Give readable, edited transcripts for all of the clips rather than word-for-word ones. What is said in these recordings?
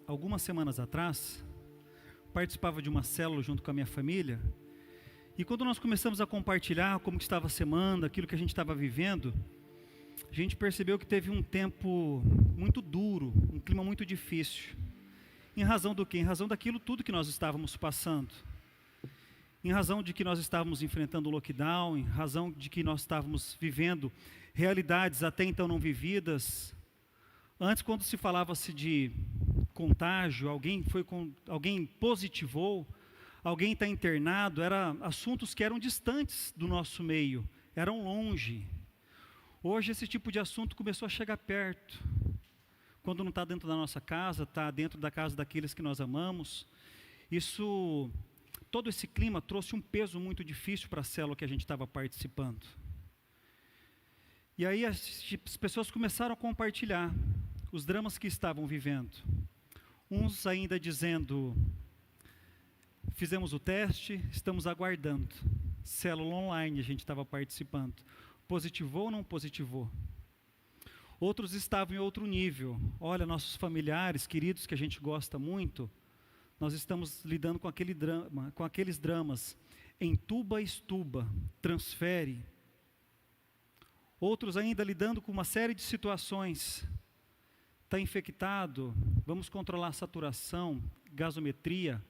algumas semanas atrás, participava de uma célula junto com a minha família, e quando nós começamos a compartilhar como que estava a semana, aquilo que a gente estava vivendo, a gente percebeu que teve um tempo muito duro, um clima muito difícil. Em razão do quê? Em razão daquilo tudo que nós estávamos passando. Em razão de que nós estávamos enfrentando o lockdown, em razão de que nós estávamos vivendo realidades até então não vividas. Antes, quando se falava-se de contágio, alguém positivou, alguém está internado, eram assuntos que eram distantes do nosso meio, eram longe. Hoje esse tipo de assunto começou a chegar perto. Quando não está dentro da nossa casa, está dentro da casa daqueles que nós amamos. Todo esse clima trouxe um peso muito difícil para a célula que a gente estava participando. E aí as pessoas começaram a compartilhar os dramas que estavam vivendo. Uns ainda dizendo, fizemos o teste, estamos aguardando. Célula online a gente estava participando. Positivou ou não positivou? Outros estavam em outro nível. Olha, nossos familiares, queridos que a gente gosta muito, nós estamos lidando com aqueles dramas. Entuba, estuba, transfere. Outros ainda lidando com uma série de situações. Está infectado, vamos controlar a saturação, gasometria,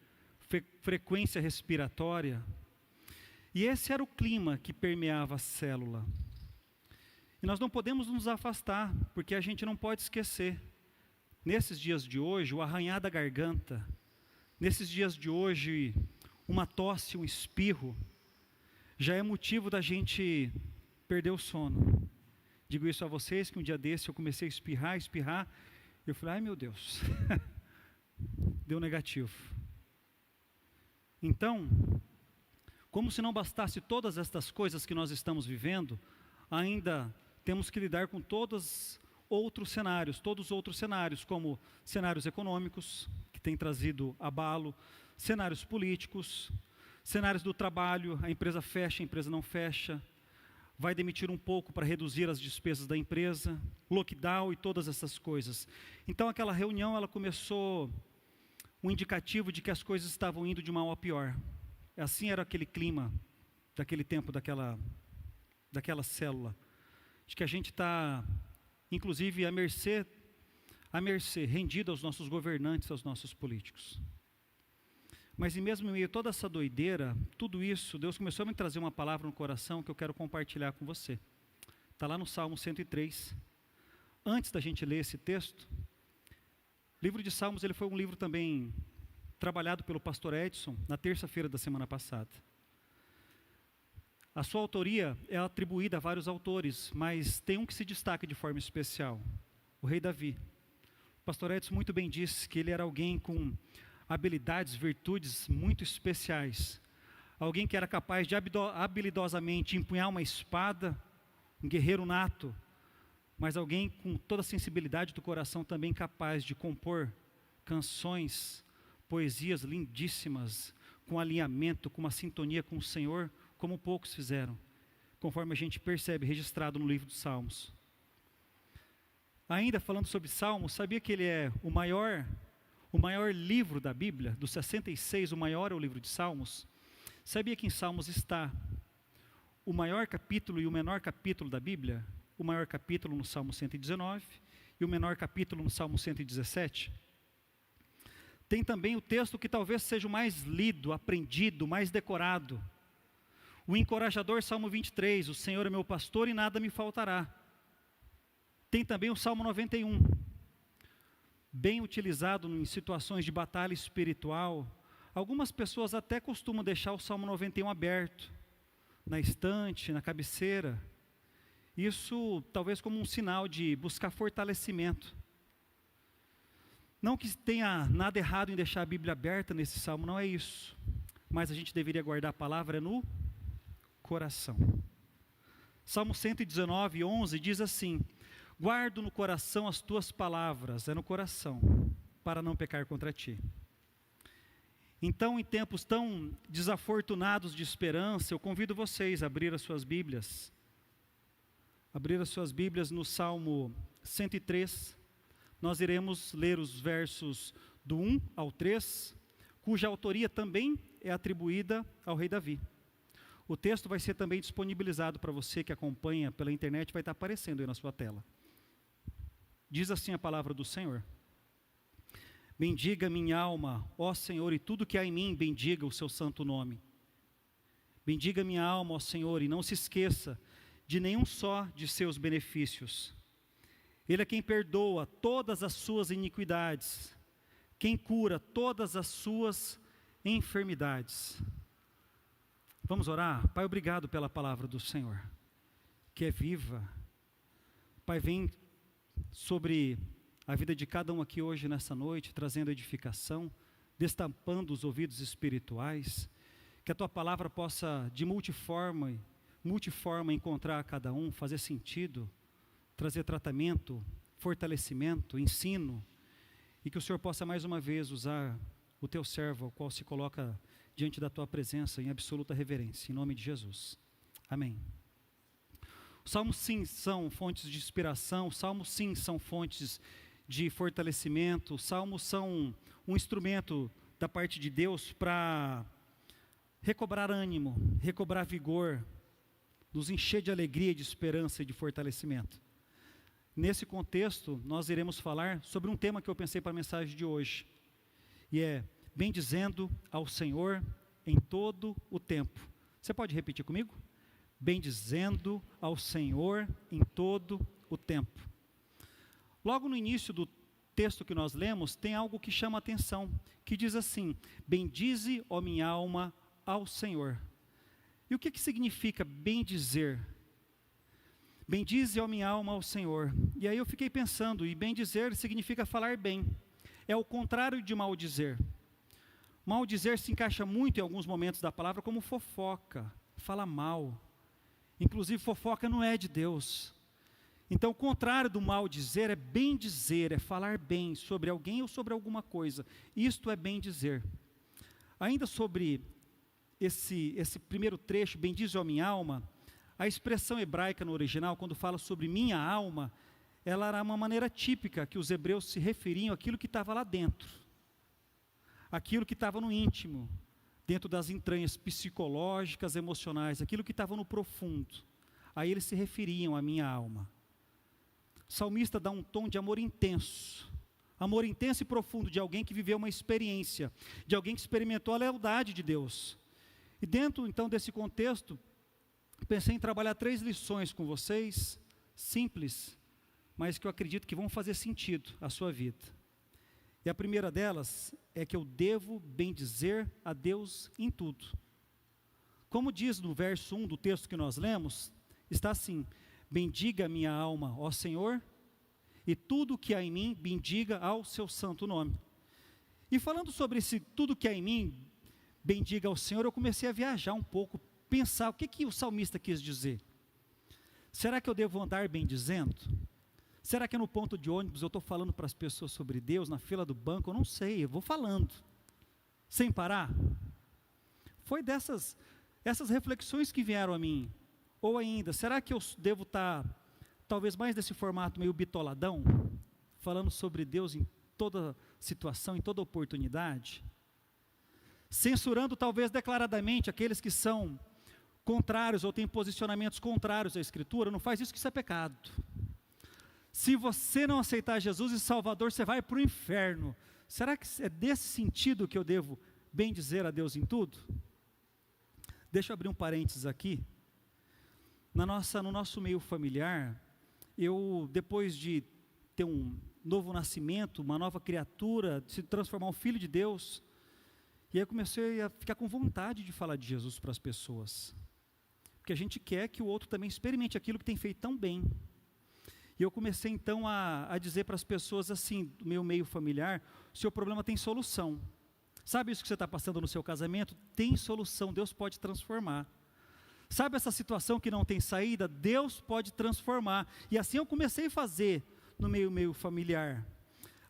frequência respiratória. E esse era o clima que permeava a célula. E nós não podemos nos afastar, porque a gente não pode esquecer. Nesses dias de hoje, o arranhar da garganta, nesses dias de hoje, uma tosse, um espirro, já é motivo da gente perder o sono. Digo isso a vocês, que um dia desse eu comecei a espirrar, e eu falei, ai meu Deus, deu negativo. Então, como se não bastasse todas estas coisas que nós estamos vivendo, ainda temos que lidar com todos outros cenários, como cenários econômicos, que têm trazido abalo, cenários políticos, cenários do trabalho, a empresa fecha, a empresa não fecha, vai demitir um pouco para reduzir as despesas da empresa, lockdown e todas essas coisas. Então aquela reunião, ela começou um indicativo de que as coisas estavam indo de mal a pior. Assim era aquele clima, daquele tempo, daquela célula. De que a gente está, inclusive, à mercê, rendido aos nossos governantes, aos nossos políticos. Mas mesmo em meio a toda essa doideira, tudo isso, Deus começou a me trazer uma palavra no coração que eu quero compartilhar com você. Está lá no Salmo 103. Antes da gente ler esse texto, o livro de Salmos ele foi um livro também trabalhado pelo pastor Edson na terça-feira da semana passada. A sua autoria é atribuída a vários autores, mas tem um que se destaca de forma especial, o rei Davi. O pastor Edson muito bem disse que ele era alguém com habilidades, virtudes muito especiais. Alguém que era capaz de habilidosamente empunhar uma espada, um guerreiro nato, mas alguém com toda a sensibilidade do coração também capaz de compor canções, poesias lindíssimas, com alinhamento, com uma sintonia com o Senhor, como poucos fizeram, conforme a gente percebe, registrado no livro dos Salmos. Ainda falando sobre Salmos, sabia que ele é o maior livro da Bíblia, dos 66, o maior é o livro de Salmos? Sabia que em Salmos está o maior capítulo e o menor capítulo da Bíblia? O maior capítulo no Salmo 119 e o menor capítulo no Salmo 117? Tem também o texto que talvez seja o mais lido, aprendido, mais decorado. O encorajador Salmo 23, o Senhor é meu pastor e nada me faltará. Tem também o Salmo 91, bem utilizado em situações de batalha espiritual. Algumas pessoas até costumam deixar o Salmo 91 aberto, na estante, na cabeceira. Isso talvez como um sinal de buscar fortalecimento. Não que tenha nada errado em deixar a Bíblia aberta nesse Salmo, não é isso. Mas a gente deveria guardar a palavra no coração. Salmo 119, 11 diz assim: guardo no coração as tuas palavras, é no coração, para não pecar contra ti. Então, em tempos tão desafortunados de esperança, eu convido vocês a abrir as suas Bíblias no Salmo 103, nós iremos ler os versos do 1 ao 3, cuja autoria também é atribuída ao rei Davi. O texto vai ser também disponibilizado para você que acompanha pela internet, vai estar aparecendo aí na sua tela. Diz assim a palavra do Senhor: bendiga minha alma, ó Senhor, e tudo que há em mim, bendiga o seu santo nome. Bendiga minha alma, ó Senhor, e não se esqueça de nenhum só de seus benefícios. Ele é quem perdoa todas as suas iniquidades, quem cura todas as suas enfermidades. Vamos orar? Pai, obrigado pela palavra do Senhor, que é viva. Pai, vem sobre a vida de cada um aqui hoje, nessa noite, trazendo edificação, destampando os ouvidos espirituais, que a Tua palavra possa, de multiforme encontrar a cada um, fazer sentido, trazer tratamento, fortalecimento, ensino, e que o Senhor possa mais uma vez usar o Teu servo, ao qual se coloca diante da Tua presença em absoluta reverência, em nome de Jesus. Amém. Os salmos sim são fontes de inspiração, os salmos sim são fontes de fortalecimento, os salmos são um instrumento da parte de Deus para recobrar ânimo, recobrar vigor, nos encher de alegria, de esperança e de fortalecimento. Nesse contexto, nós iremos falar sobre um tema que eu pensei para a mensagem de hoje, e é bendizendo ao Senhor em todo o tempo. Você pode repetir comigo? Bendizendo ao Senhor em todo o tempo. Logo no início do texto que nós lemos, tem algo que chama a atenção, que diz assim: bendize, ó minha alma, ao Senhor. E o que significa bendizer? Bendize, ó minha alma, ao Senhor. E aí eu fiquei pensando, e bendizer significa falar bem. É o contrário de maldizer. Maldizer se encaixa muito em alguns momentos da palavra como fofoca, fala mal. Inclusive fofoca não é de Deus. Então o contrário do maldizer é bendizer, é falar bem sobre alguém ou sobre alguma coisa. Isto é bendizer. Ainda sobre esse primeiro trecho, bendize a minha alma, a expressão hebraica no original, quando fala sobre minha alma, ela era uma maneira típica que os hebreus se referiam àquilo que estava lá dentro, aquilo que estava no íntimo, dentro das entranhas psicológicas, emocionais, aquilo que estava no profundo. Aí eles se referiam à minha alma. O salmista dá um tom de amor intenso e profundo de alguém que viveu uma experiência, de alguém que experimentou a lealdade de Deus. E dentro então desse contexto, pensei em trabalhar 3 lições com vocês, simples, mas que eu acredito que vão fazer sentido à sua vida. E a primeira delas é que eu devo bendizer a Deus em tudo. Como diz no verso 1 do texto que nós lemos, está assim: bendiga a minha alma, ó Senhor, e tudo que há em mim, bendiga ao seu santo nome. E falando sobre esse tudo que há em mim, bendiga ao Senhor, eu comecei a viajar um pouco, pensar o que o salmista quis dizer. Será que eu devo andar bendizendo? Será que no ponto de ônibus eu estou falando para as pessoas sobre Deus, na fila do banco? Eu não sei, eu vou falando, sem parar. Foi essas reflexões que vieram a mim. Ou ainda, será que eu devo estar, talvez mais desse formato meio bitoladão, falando sobre Deus em toda situação, em toda oportunidade? Censurando talvez declaradamente aqueles que são contrários ou têm posicionamentos contrários à Escritura? Não faz isso, que isso é pecado. Se você não aceitar Jesus e Salvador, você vai para o inferno. Será que é desse sentido que eu devo bendizer a Deus em tudo? Deixa eu abrir um parênteses aqui. No nosso meio familiar, eu, depois de ter um novo nascimento, uma nova criatura, se transformar um filho de Deus, e aí eu comecei a ficar com vontade de falar de Jesus para as pessoas. Porque a gente quer que o outro também experimente aquilo que tem feito tão bem. E eu comecei então a dizer para as pessoas assim, do meu meio familiar: o seu problema tem solução. Sabe isso que você está passando no seu casamento? Tem solução, Deus pode transformar. Sabe essa situação que não tem saída? Deus pode transformar. E assim eu comecei a fazer no meio familiar.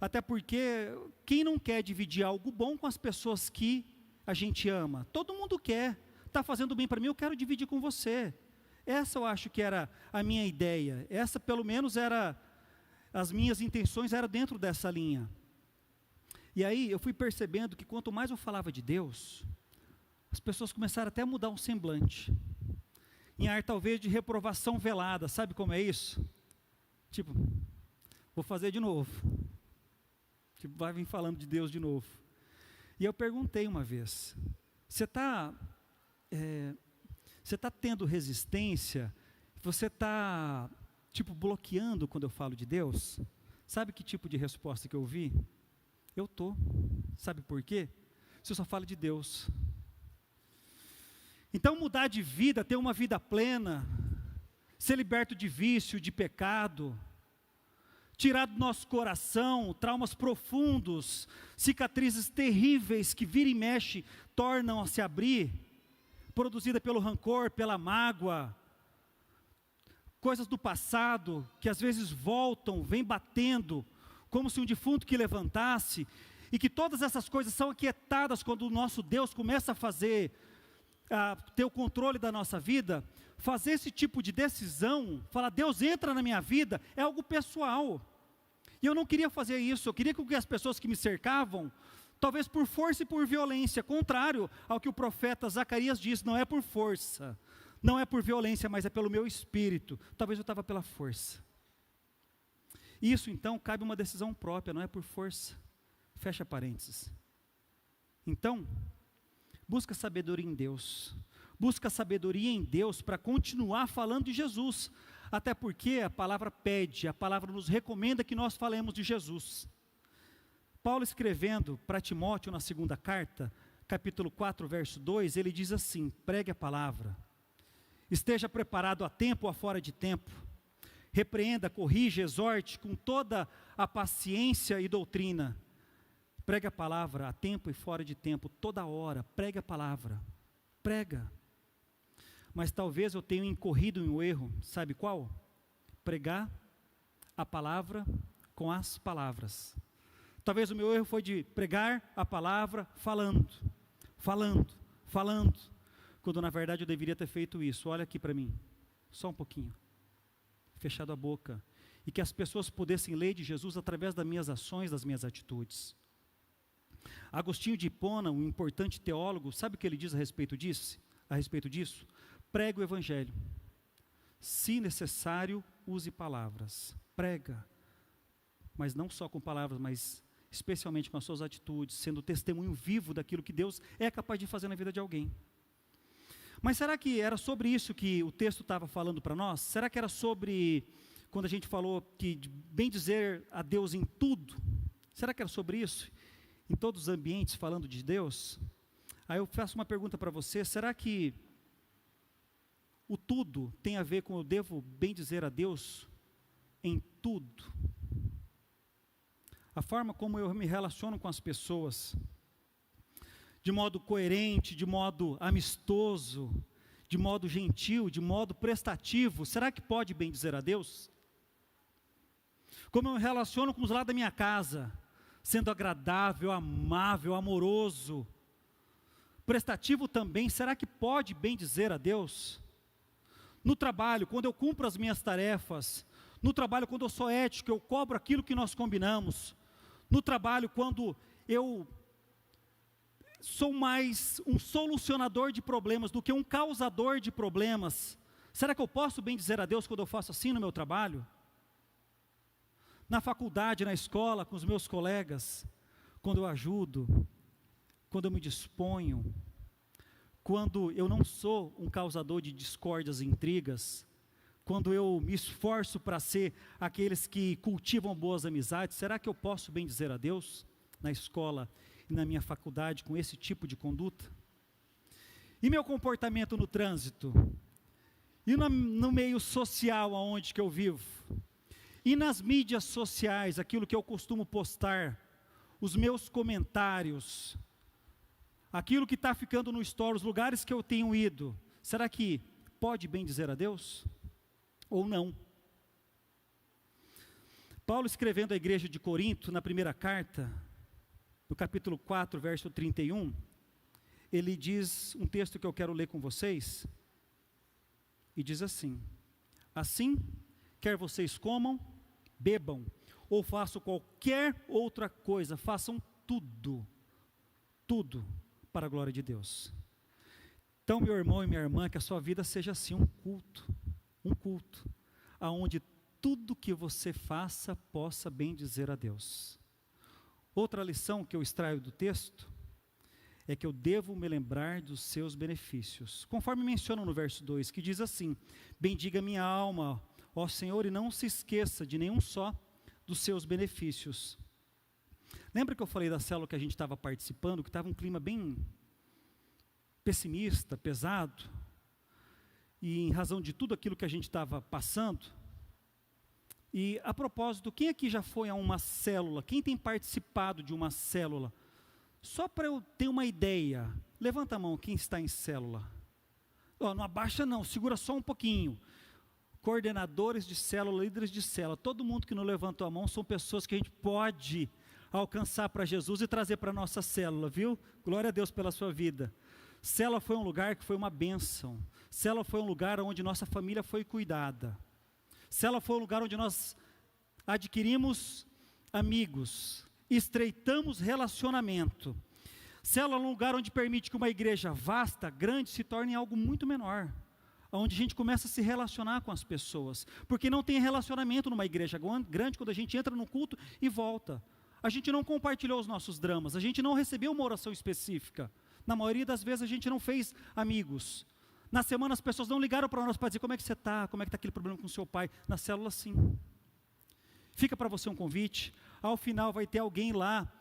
Até porque quem não quer dividir algo bom com as pessoas que a gente ama? Todo mundo quer. Está fazendo bem para mim, eu quero dividir com você. Essa eu acho que era a minha ideia. Essa pelo menos era as minhas intenções eram dentro dessa linha. E aí eu fui percebendo que quanto mais eu falava de Deus, as pessoas começaram até a mudar um semblante, em ar talvez de reprovação velada. Sabe como é isso? Tipo, vou fazer de novo. Tipo, vai vir falando de Deus de novo. E eu perguntei uma vez, você está tendo resistência? Você está, tipo, bloqueando quando eu falo de Deus? Sabe que tipo de resposta que eu ouvi? Eu estou. Sabe por quê? Você só fala de Deus. Então mudar de vida, ter uma vida plena, ser liberto de vício, de pecado, tirar do nosso coração traumas profundos, cicatrizes terríveis que vira e mexe, tornam a se abrir, produzida pelo rancor, pela mágoa, coisas do passado que às vezes voltam, vem batendo, como se um defunto que levantasse, e que todas essas coisas são aquietadas quando o nosso Deus começa a ter o controle da nossa vida. Fazer esse tipo de decisão, falar, Deus entra na minha vida, é algo pessoal. E eu não queria fazer isso, eu queria que as pessoas que me cercavam, talvez por força e por violência, contrário ao que o profeta Zacarias diz, não é por força, não é por violência, mas é pelo meu espírito. Talvez eu estava pela força. Isso então cabe uma decisão própria, não é por força. Fecha parênteses. Então, busca sabedoria em Deus. Busca sabedoria em Deus para continuar falando de Jesus. Até porque a palavra pede, a palavra nos recomenda que nós falemos de Jesus. Paulo escrevendo para Timóteo na segunda carta, capítulo 4, verso 2, ele diz assim, pregue a palavra. Esteja preparado a tempo ou a fora de tempo. Repreenda, corrija, exorte com toda a paciência e doutrina. Pregue a palavra a tempo e fora de tempo, toda hora, pregue a palavra, prega. Mas talvez eu tenha incorrido em um erro, sabe qual? Pregar a palavra com as palavras. Talvez o meu erro foi de pregar a palavra falando, quando na verdade eu deveria ter feito isso. Olha aqui para mim, só um pouquinho, fechado a boca, e que as pessoas pudessem ler de Jesus através das minhas ações, das minhas atitudes. Agostinho de Hipona, um importante teólogo, sabe o que ele diz a respeito disso? Prega o evangelho. Se necessário, use palavras. Prega. Mas não só com palavras, mas especialmente com as suas atitudes, sendo testemunho vivo daquilo que Deus é capaz de fazer na vida de alguém. Mas será que era sobre isso que o texto estava falando para nós? Será que era sobre, quando a gente falou que bem dizer a Deus em tudo? Será que era sobre isso? Em todos os ambientes falando de Deus? Aí eu faço uma pergunta para você, será que o tudo tem a ver com eu devo bem dizer a Deus em tudo? A forma como eu me relaciono com as pessoas, de modo coerente, de modo amistoso, de modo gentil, de modo prestativo, será que pode bem dizer a Deus? Como eu me relaciono com os lados da minha casa, sendo agradável, amável, amoroso, prestativo também, será que pode bem dizer a Deus? No trabalho, quando eu cumpro as minhas tarefas, no trabalho, quando eu sou ético, eu cobro aquilo que nós combinamos, no trabalho, quando eu sou mais um solucionador de problemas do que um causador de problemas, será que eu posso bem dizer a Deus quando eu faço assim no meu trabalho? Na faculdade, na escola, com os meus colegas, quando eu ajudo, quando eu me disponho, quando eu não sou um causador de discórdias e intrigas, quando eu me esforço para ser aqueles que cultivam boas amizades, será que eu posso bem dizer a Deus na escola e na minha faculdade com esse tipo de conduta? E meu comportamento no trânsito? E no meio social aonde que eu vivo? E nas mídias sociais, aquilo que eu costumo postar, os meus comentários, aquilo que está ficando no story, os lugares que eu tenho ido, será que pode bem dizer a Deus? Ou não? Paulo escrevendo à igreja de Corinto, na primeira carta, no capítulo 4, verso 31, ele diz um texto que eu quero ler com vocês, e diz assim: assim, quer vocês comam, bebam, ou façam qualquer outra coisa, façam tudo para a glória de Deus. Então, meu irmão e minha irmã, que a sua vida seja assim, um culto, aonde tudo que você faça possa bendizer a Deus. Outra lição que eu extraio do texto é que eu devo me lembrar dos seus benefícios, conforme menciona no verso 2, que diz assim: bendiga minha alma, ó Senhor, e não se esqueça de nenhum só dos seus benefícios. Lembra que eu falei da célula que a gente estava participando, que estava um clima bem pessimista, pesado, e em razão de tudo aquilo que a gente estava passando? E a propósito, quem aqui já foi a uma célula? Quem tem participado de uma célula? Só para eu ter uma ideia, levanta a mão quem está em célula. Não abaixa não, segura só um pouquinho. Coordenadores de célula, líderes de célula, todo mundo que não levantou a mão são pessoas que a gente pode alcançar para Jesus e trazer para a nossa célula, viu? Glória a Deus pela sua vida. Célula foi um lugar que foi uma bênção. Célula foi um lugar onde nossa família foi cuidada. Célula foi um lugar onde nós adquirimos amigos, estreitamos relacionamento. Célula é um lugar onde permite que uma igreja vasta, grande, se torne algo muito menor, onde a gente começa a se relacionar com as pessoas, porque não tem relacionamento numa igreja grande quando a gente entra no culto e volta. A gente não compartilhou os nossos dramas, a gente não recebeu uma oração específica, na maioria das vezes a gente não fez amigos. Na semana as pessoas não ligaram para nós para dizer como é que você está, como é que está aquele problema com o seu pai. Na célula sim. Fica para você um convite, ao final vai ter alguém lá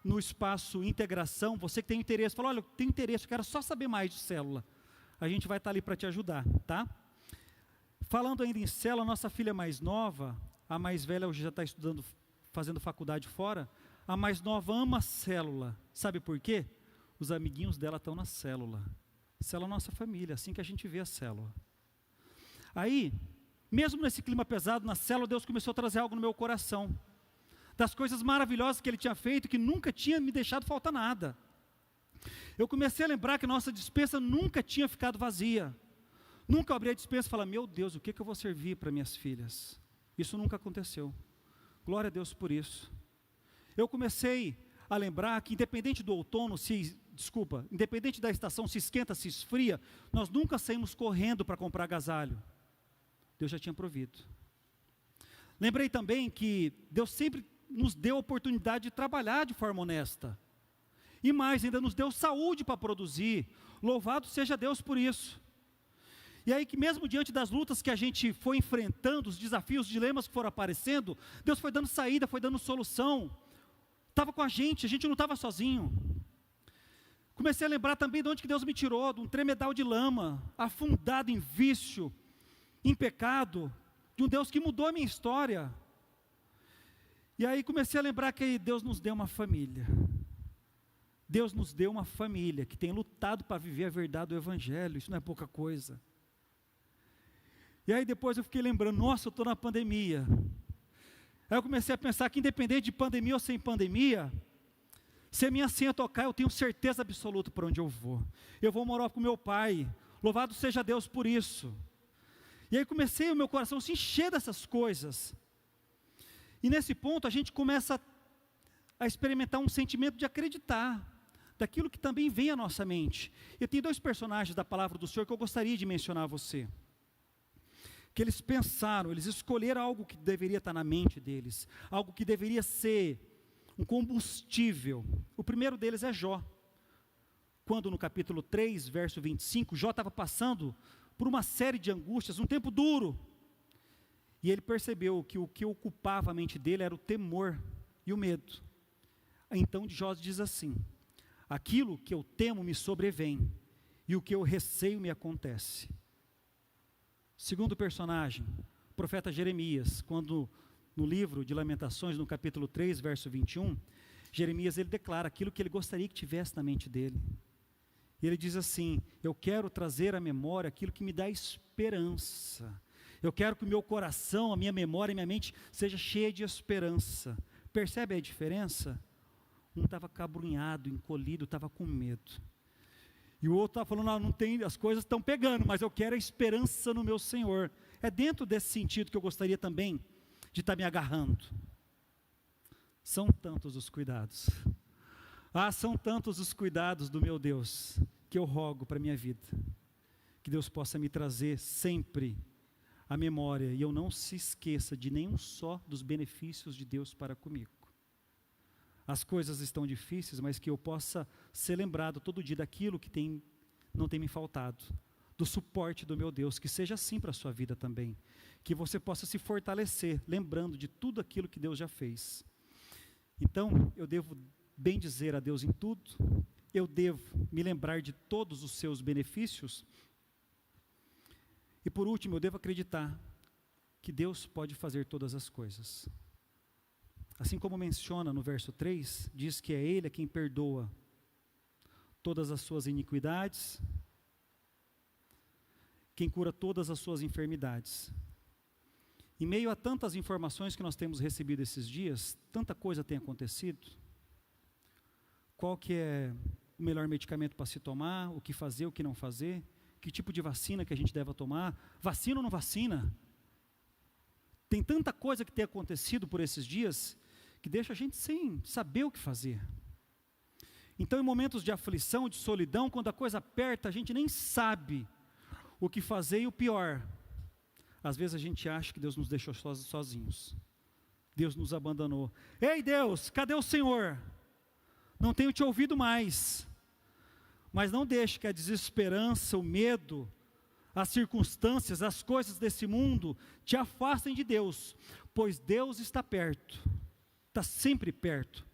no espaço integração, você que tem interesse, fala, olha, eu tenho interesse, eu quero só saber mais de célula. A gente vai estar ali para te ajudar, tá? Falando ainda em célula, nossa filha mais nova, a mais velha hoje já está estudando, fazendo faculdade fora, a mais nova ama a célula. Sabe por quê? Os amiguinhos dela estão na célula. Célula é nossa família, assim que a gente vê a célula. Aí, mesmo nesse clima pesado, na célula, Deus começou a trazer algo no meu coração, das coisas maravilhosas que Ele tinha feito, que nunca tinha me deixado faltar nada. Eu comecei a lembrar que nossa despensa nunca tinha ficado vazia. Nunca abri a despensa e falei, meu Deus, o que eu vou servir para minhas filhas? Isso nunca aconteceu. Glória a Deus por isso. Eu comecei a lembrar que independente do outono, independente da estação, se esquenta, se esfria, nós nunca saímos correndo para comprar agasalho. Deus já tinha provido. Lembrei também que Deus sempre nos deu a oportunidade de trabalhar de forma honesta. E mais, ainda nos deu saúde para produzir. Louvado seja Deus por isso. E aí que mesmo diante das lutas que a gente foi enfrentando, os desafios, os dilemas que foram aparecendo, Deus foi dando saída, foi dando solução. Estava com a gente não estava sozinho. Comecei a lembrar também de onde que Deus me tirou, de um tremedal de lama, afundado em vício, em pecado, de um Deus que mudou a minha história. E aí comecei a lembrar que Deus nos deu uma família. Deus nos deu uma família que tem lutado para viver a verdade do Evangelho, isso não é pouca coisa. E aí depois eu fiquei lembrando, nossa, eu estou na pandemia. Aí eu comecei a pensar que independente de pandemia ou sem pandemia, se a minha senha tocar, eu tenho certeza absoluta para onde eu vou. Eu vou morar com meu pai, louvado seja Deus por isso. E aí comecei o meu coração a se encher dessas coisas. E nesse ponto a gente começa a experimentar um sentimento de acreditar, daquilo que também vem à nossa mente. Eu tenho 2 personagens da palavra do Senhor que eu gostaria de mencionar a você. Que eles pensaram, eles escolheram algo que deveria estar na mente deles, algo que deveria ser um combustível. O primeiro deles é Jó. Quando no capítulo 3, verso 25, Jó estava passando por uma série de angústias, um tempo duro. E ele percebeu que o que ocupava a mente dele era o temor e o medo. Então Jó diz assim, aquilo que eu temo me sobrevém, e o que eu receio me acontece. Segundo personagem, o profeta Jeremias, quando no livro de Lamentações, no capítulo 3, verso 21, Jeremias ele declara aquilo que ele gostaria que tivesse na mente dele. E ele diz assim, eu quero trazer à memória aquilo que me dá esperança. Eu quero que o meu coração, a minha memória e a minha mente seja cheia de esperança. Percebe a diferença? Um estava cabrunhado, encolhido, estava com medo. E o outro estava falando, não tem, as coisas estão pegando, mas eu quero a esperança no meu Senhor. É dentro desse sentido que eu gostaria também de estar me agarrando. São tantos os cuidados. São tantos os cuidados do meu Deus, que eu rogo para a minha vida, que Deus possa me trazer sempre a memória, e eu não se esqueça de nenhum só dos benefícios de Deus para comigo. As coisas estão difíceis, mas que eu possa ser lembrado todo dia daquilo que não tem me faltado, do suporte do meu Deus, que seja assim para a sua vida também, que você possa se fortalecer, lembrando de tudo aquilo que Deus já fez. Então, eu devo bem dizer a Deus em tudo, eu devo me lembrar de todos os seus benefícios, e por último, eu devo acreditar que Deus pode fazer todas as coisas. Assim como menciona no verso 3, diz que é Ele quem perdoa todas as suas iniquidades, quem cura todas as suas enfermidades. Em meio a tantas informações que nós temos recebido esses dias, tanta coisa tem acontecido. Qual que é o melhor medicamento para se tomar, o que fazer, o que não fazer, que tipo de vacina que a gente deve tomar, vacina ou não vacina? Tem tanta coisa que tem acontecido por esses dias, que deixa a gente sem saber o que fazer. Então, em momentos de aflição, de solidão, quando a coisa aperta, a gente nem sabe o que fazer, e o pior, às vezes a gente acha que Deus nos deixou sozinhos. Deus nos abandonou. Ei Deus, cadê o Senhor? Não tenho te ouvido mais. Mas não deixe que a desesperança, o medo, as circunstâncias, as coisas desse mundo te afastem de Deus, pois Deus está perto, está sempre perto.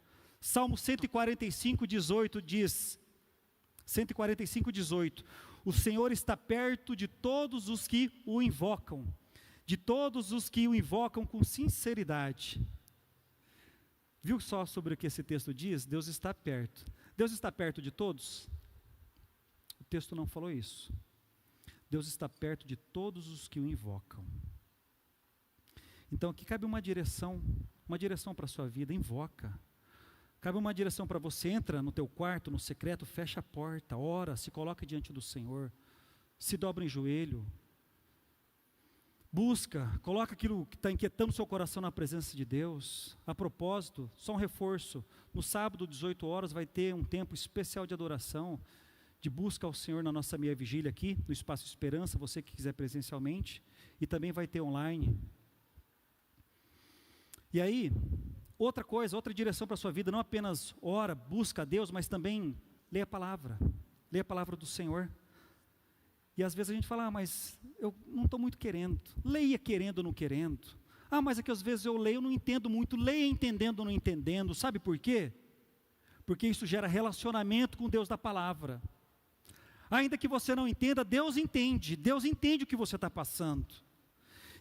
Salmo 145, 18 diz, 145, 18, o Senhor está perto de todos os que o invocam, de todos os que o invocam com sinceridade. Viu só sobre o que esse texto diz? Deus está perto. Deus está perto de todos? O texto não falou isso. Deus está perto de todos os que o invocam. Então aqui cabe uma direção para a sua vida, invoca. Cabe uma direção para você, entra no teu quarto, no secreto, fecha a porta, ora, se coloca diante do Senhor, se dobra em joelho, busca, coloca aquilo que está inquietando o seu coração na presença de Deus. A propósito, só um reforço, no sábado, 18 horas, vai ter um tempo especial de adoração, de busca ao Senhor na nossa meia vigília aqui, no Espaço Esperança, você que quiser presencialmente, e também vai ter online. E aí, outra coisa, outra direção para a sua vida, não apenas ora, busca a Deus, mas também lê a palavra do Senhor. E às vezes a gente fala, mas eu não estou muito querendo. Leia querendo ou não querendo. Mas é que às vezes eu leio e não entendo muito. Leia entendendo ou não entendendo. Sabe por quê? Porque isso gera relacionamento com Deus da palavra. Ainda que você não entenda, Deus entende. Deus entende o que você está passando.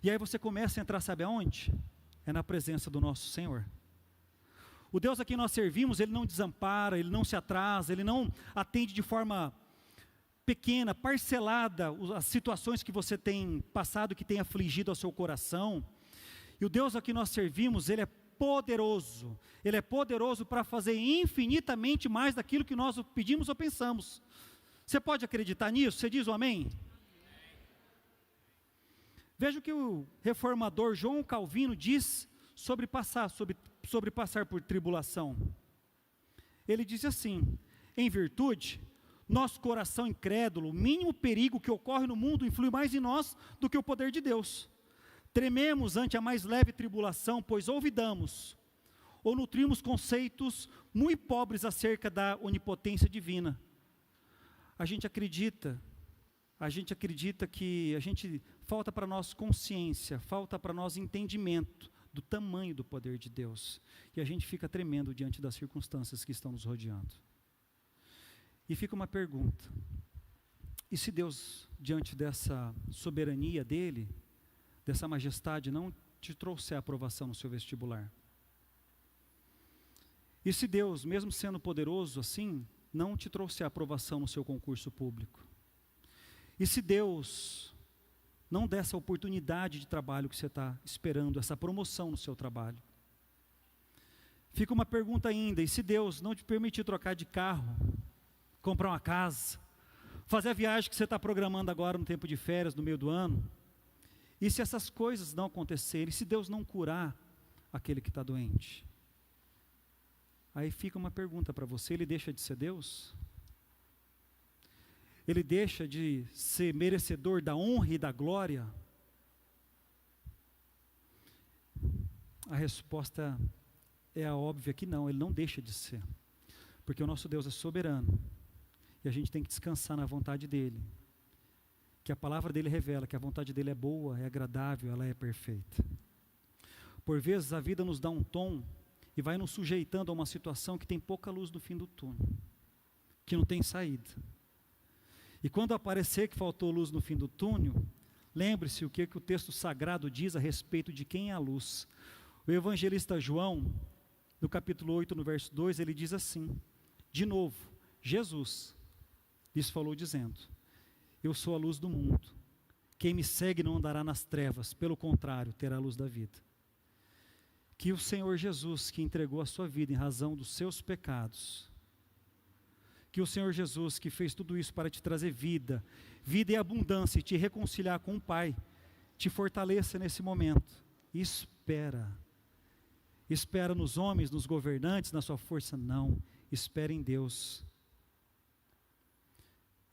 E aí você começa a entrar, sabe aonde? É na presença do nosso Senhor. O Deus a quem nós servimos, Ele não desampara, Ele não se atrasa, Ele não atende de forma pequena, parcelada, as situações que você tem passado, que tem afligido ao seu coração. E o Deus a quem nós servimos, Ele é poderoso para fazer infinitamente mais daquilo que nós pedimos ou pensamos. Você pode acreditar nisso? Você diz o amém? Veja o que o reformador João Calvino diz sobre passar por tribulação. Ele diz assim, em virtude, nosso coração incrédulo, o mínimo perigo que ocorre no mundo influi mais em nós do que o poder de Deus. Trememos ante a mais leve tribulação, pois ouvidamos ou nutrimos conceitos muito pobres acerca da onipotência divina. A gente acredita que falta para nós consciência, falta para nós entendimento do tamanho do poder de Deus. E a gente fica tremendo diante das circunstâncias que estão nos rodeando. E fica uma pergunta, e se Deus, diante dessa soberania dEle, dessa majestade, não te trouxer a aprovação no seu vestibular? E se Deus, mesmo sendo poderoso assim, não te trouxer a aprovação no seu concurso público? E se Deus não der essa oportunidade de trabalho que você está esperando, essa promoção no seu trabalho? Fica uma pergunta ainda, e se Deus não te permitir trocar de carro, comprar uma casa, fazer a viagem que você está programando agora no tempo de férias, no meio do ano? E se essas coisas não acontecerem, se Deus não curar aquele que está doente? Aí fica uma pergunta para você: ele deixa de ser Deus? Ele deixa de ser merecedor da honra e da glória? A resposta é a óbvia que não, ele não deixa de ser. Porque o nosso Deus é soberano. E a gente tem que descansar na vontade dele. Que a palavra dele revela que a vontade dele é boa, é agradável, ela é perfeita. Por vezes a vida nos dá um tom e vai nos sujeitando a uma situação que tem pouca luz no fim do túnel, que não tem saída. E quando aparecer que faltou luz no fim do túnel, lembre-se o que o texto sagrado diz a respeito de quem é a luz. O evangelista João, no capítulo 8, no verso 2, ele diz assim, de novo, Jesus lhes falou dizendo: eu sou a luz do mundo, quem me segue não andará nas trevas, pelo contrário, terá a luz da vida. Que o Senhor Jesus, que entregou a sua vida em razão dos seus pecados, que o Senhor Jesus, que fez tudo isso para te trazer vida, vida e abundância, e te reconciliar com o Pai, te fortaleça nesse momento. Espera nos homens, nos governantes, na sua força, não, espera em Deus.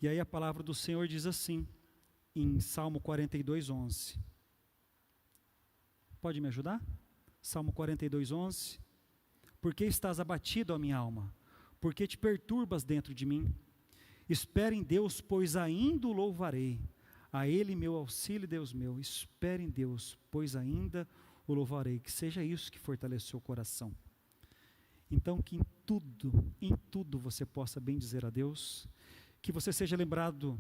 E aí a palavra do Senhor diz assim, em Salmo 42, 11. Pode me ajudar? Salmo 42, 11. Por que estás abatido, ó minha alma? Por que te perturbas dentro de mim? Espera em Deus, pois ainda o louvarei. A Ele meu auxílio, Deus meu. Espera em Deus, pois ainda o louvarei. Que seja isso que fortaleceu o coração. Então que em tudo você possa bendizer a Deus. Que você seja lembrado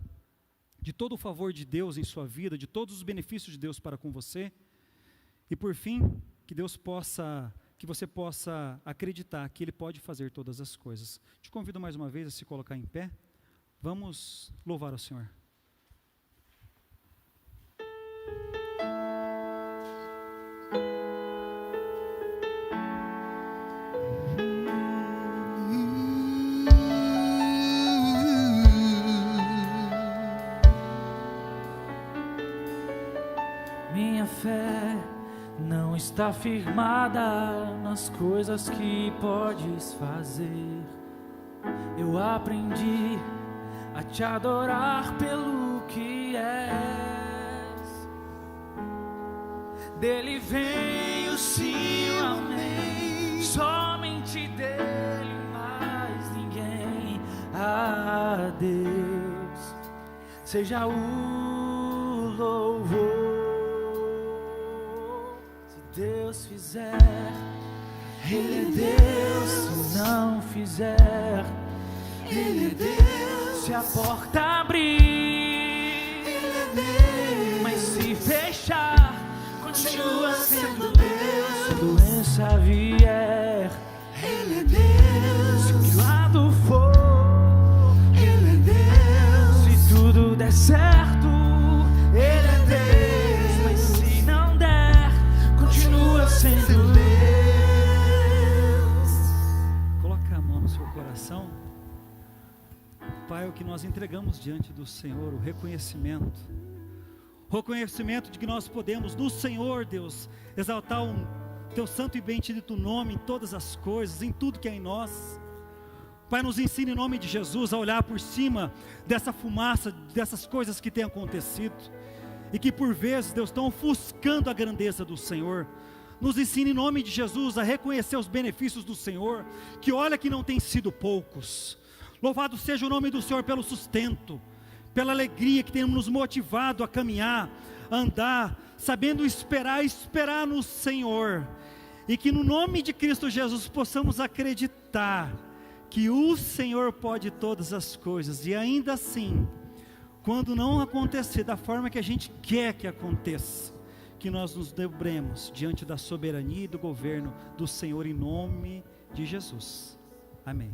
de todo o favor de Deus em sua vida, de todos os benefícios de Deus para com você. E por fim, que você possa acreditar que Ele pode fazer todas as coisas. Te convido mais uma vez a se colocar em pé. Vamos louvar o Senhor. Minha fé não está firmada nas coisas que podes fazer. Eu aprendi a te adorar pelo que és. Dele vem o sim, o amém, somente dele, mais ninguém. A Deus seja o louvor. Deus fizer, Ele é Deus. Se não fizer, Ele é Deus. Se a porta abrir, Ele é Deus. Mas se fechar, continua sendo Deus. Se a doença vier, Ele é Deus. Se o que lado for, Ele é Deus. Se tudo der certo, Ele é Deus. Mas se não der, continua sendo Deus. Coloca a mão no seu coração. Pai, é o que nós entregamos diante do Senhor, o reconhecimento de que nós podemos no Senhor, Deus, exaltar o Teu santo e bendito nome em todas as coisas, em tudo que é em nós. Pai, nos ensine em nome de Jesus a olhar por cima dessa fumaça, dessas coisas que têm acontecido e que por vezes, Deus, estão ofuscando a grandeza do Senhor. Nos ensine em nome de Jesus a reconhecer os benefícios do Senhor, que olha que não tem sido poucos. Louvado seja o nome do Senhor pelo sustento, pela alegria que tem nos motivado a caminhar, a andar, sabendo esperar no Senhor. E que no nome de Cristo Jesus possamos acreditar que o Senhor pode todas as coisas. E ainda assim, quando não acontecer da forma que a gente quer que aconteça, que nós nos dobremos diante da soberania e do governo do Senhor em nome de Jesus. Amém.